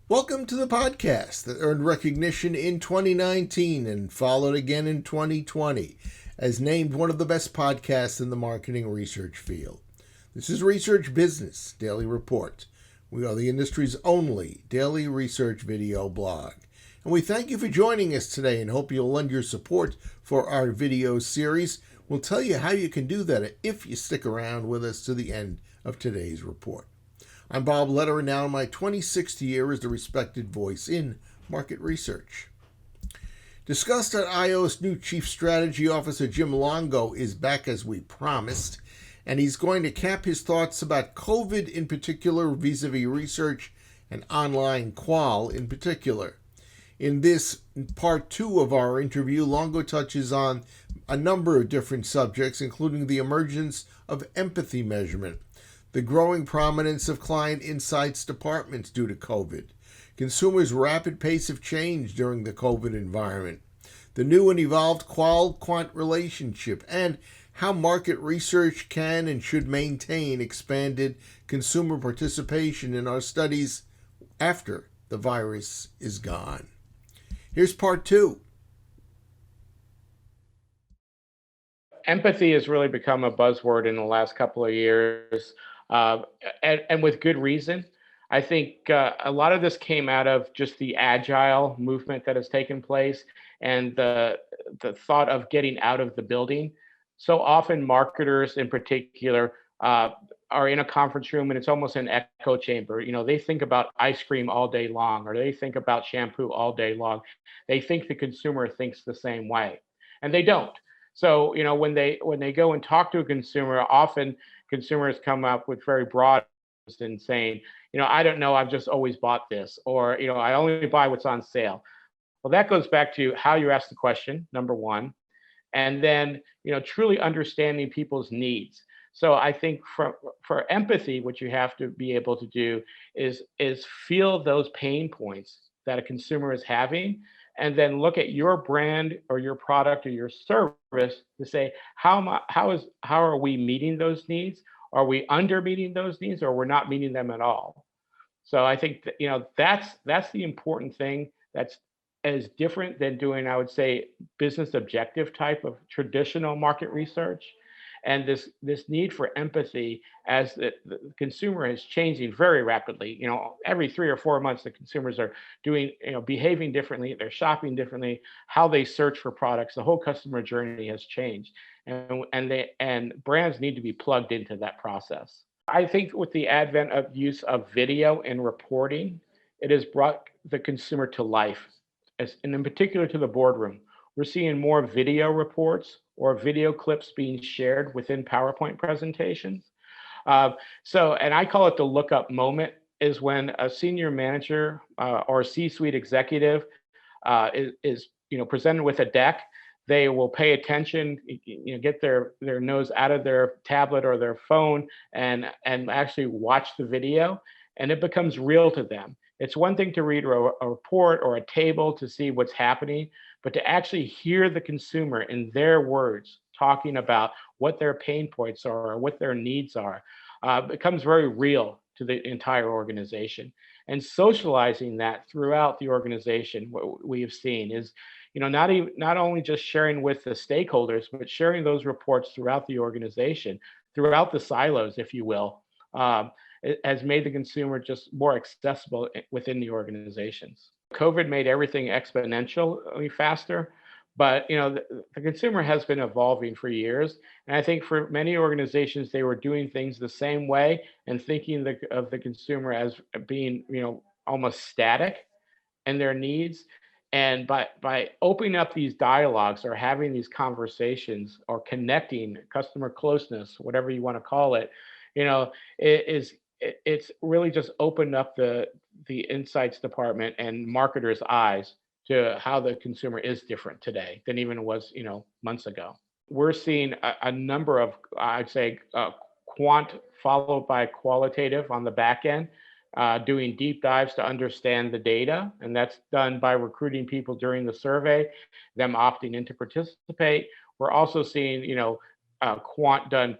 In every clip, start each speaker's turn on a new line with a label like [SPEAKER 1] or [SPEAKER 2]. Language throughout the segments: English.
[SPEAKER 1] Welcome to the podcast that earned recognition in 2019 and followed again in 2020 as named one of the best podcasts in the marketing research field. This is Research Business Daily Report. We are the industry's only daily research video blog. And we thank you for joining us today and hope you'll lend your support for our video series. We'll tell you how you can do that if you stick around with us to the end of today's report. I'm Bob Lederer, now in my 26th year as the respected voice in market research. Discuss.io's new Chief Strategy Officer Jim Longo is back as we promised, and he's going to cap his thoughts about COVID in particular vis-a-vis research and online qual in particular. In this part 2 of our interview, Longo touches on a number of different subjects, including the emergence of empathy measurement, the growing prominence of client insights departments due to COVID, consumers' rapid pace of change during the COVID environment, the new and evolved Qual-Quant relationship, and how market research can and should maintain expanded consumer participation in our studies after the virus is gone. Here's part 2.
[SPEAKER 2] Empathy has really become a buzzword in the last couple of years, and with good reason. I think a lot of this came out of just the agile movement that has taken place and the thought of getting out of the building. So often marketers in particular are in a conference room and it's almost an echo chamber. You know, they think about ice cream all day long, or they think about shampoo all day long. They think the consumer thinks the same way, and they don't. So, you know, when they go and talk to a consumer, often consumers come up with very broad and saying, you know, I don't know, I've just always bought this, or, you know, I only buy what's on sale. Well, that goes back to how you ask the question, number one, and then, you know, truly understanding people's needs. So I think for empathy, what you have to be able to do is feel those pain points that a consumer is having, and then look at your brand or your product or your service to say, how are we meeting those needs? Are we under meeting those needs, or we're not meeting them at all? So I think that, you know, that's the important thing. That's as different than doing, I would say, business objective type of traditional market research. And this need for empathy as the consumer is changing very rapidly. You know, every 3 or 4 months, the consumers are doing, you know, behaving differently. They're shopping differently. How they search for products, the whole customer journey has changed, and brands need to be plugged into that process. I think with the advent of use of video in reporting, it has brought the consumer to life, and in particular to the boardroom. We're seeing more video reports or video clips being shared within PowerPoint presentations. And I call it the lookup moment, is when a senior manager or a C-suite executive is you know, presented with a deck. They will pay attention, you know, get their nose out of their tablet or their phone and actually watch the video, and it becomes real to them. It's one thing to read a report or a table to see what's happening, but to actually hear the consumer in their words talking about what their pain points are or what their needs are becomes very real to the entire organization. And socializing that throughout the organization, what we have seen is, you know, not only just sharing with the stakeholders, but sharing those reports throughout the organization, throughout the silos, if you will. It has made the consumer just more accessible within the organizations. COVID made everything exponentially faster, but, you know, the consumer has been evolving for years, and I think for many organizations they were doing things the same way and thinking of the consumer as being, you know, almost static in their needs. And by opening up these dialogues or having these conversations or connecting customer closeness, whatever you want to call it, you know, it's really just opened up the insights department and marketers' eyes to how the consumer is different today than even it was, you know, months ago. We're seeing a number of, I'd say, quant followed by qualitative on the back end, doing deep dives to understand the data, and that's done by recruiting people during the survey, them opting in to participate. We're also seeing, you know, quant done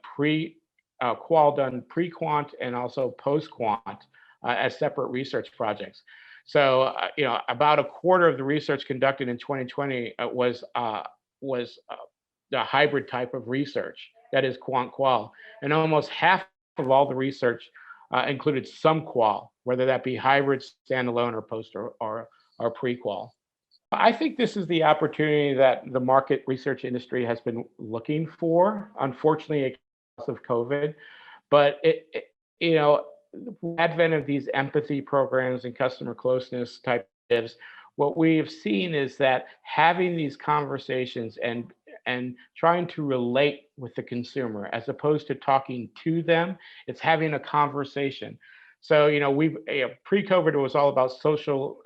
[SPEAKER 2] qual done pre-quant and also post-quant as separate research projects. So, about a quarter of the research conducted in 2020 was the hybrid type of research, that is quant-qual, and almost half of all the research included some qual, whether that be hybrid, standalone, or post or pre-qual. I think this is the opportunity that the market research industry has been looking for. Unfortunately, because of COVID, but advent of these empathy programs and customer closeness type tips, what we've seen is that having these conversations and trying to relate with the consumer as opposed to talking to them, it's having a conversation. So, we've pre-COVID, it was all about social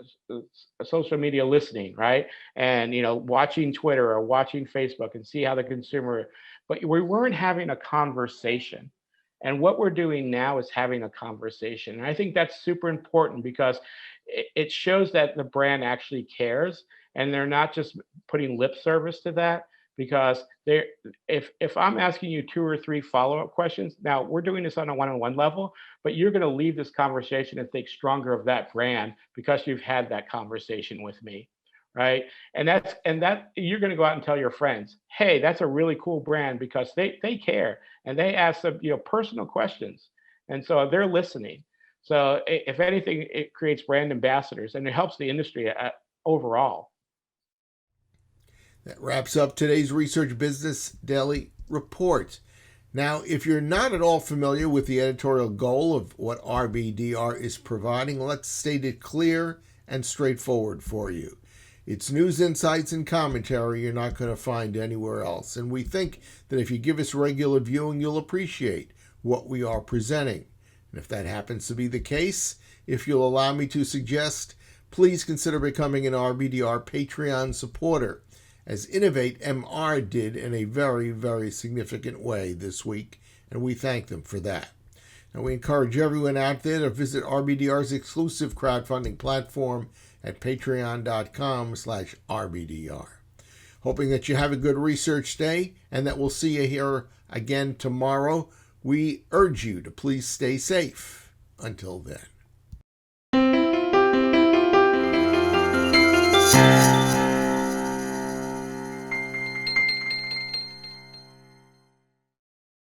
[SPEAKER 2] media listening, right? And watching Twitter or watching Facebook and see how the consumer, but we weren't having a conversation. And what we're doing now is having a conversation. And I think that's super important because it shows that the brand actually cares and they're not just putting lip service to that. Because if I'm asking you 2 or 3 follow-up questions, now we're doing this on a one-on-one level, but you're going to leave this conversation and think stronger of that brand because you've had that conversation with me, right? And that you're going to go out and tell your friends, hey, that's a really cool brand because they care and they ask some personal questions, and so they're listening. So if anything, it creates brand ambassadors and it helps the industry overall.
[SPEAKER 1] That wraps up today's Research Business Daily Report. Now, if you're not at all familiar with the editorial goal of what RBDR is providing, let's state it clear and straightforward for you. It's news, insights, and commentary you're not going to find anywhere else. And we think that if you give us regular viewing, you'll appreciate what we are presenting. And if that happens to be the case, if you'll allow me to suggest, please consider becoming an RBDR Patreon supporter, as Innovate MR did in a very, very significant way this week, and we thank them for that. Now, we encourage everyone out there to visit RBDR's exclusive crowdfunding platform at patreon.com/RBDR. Hoping that you have a good research day and that we'll see you here again tomorrow. We urge you to please stay safe. Until then.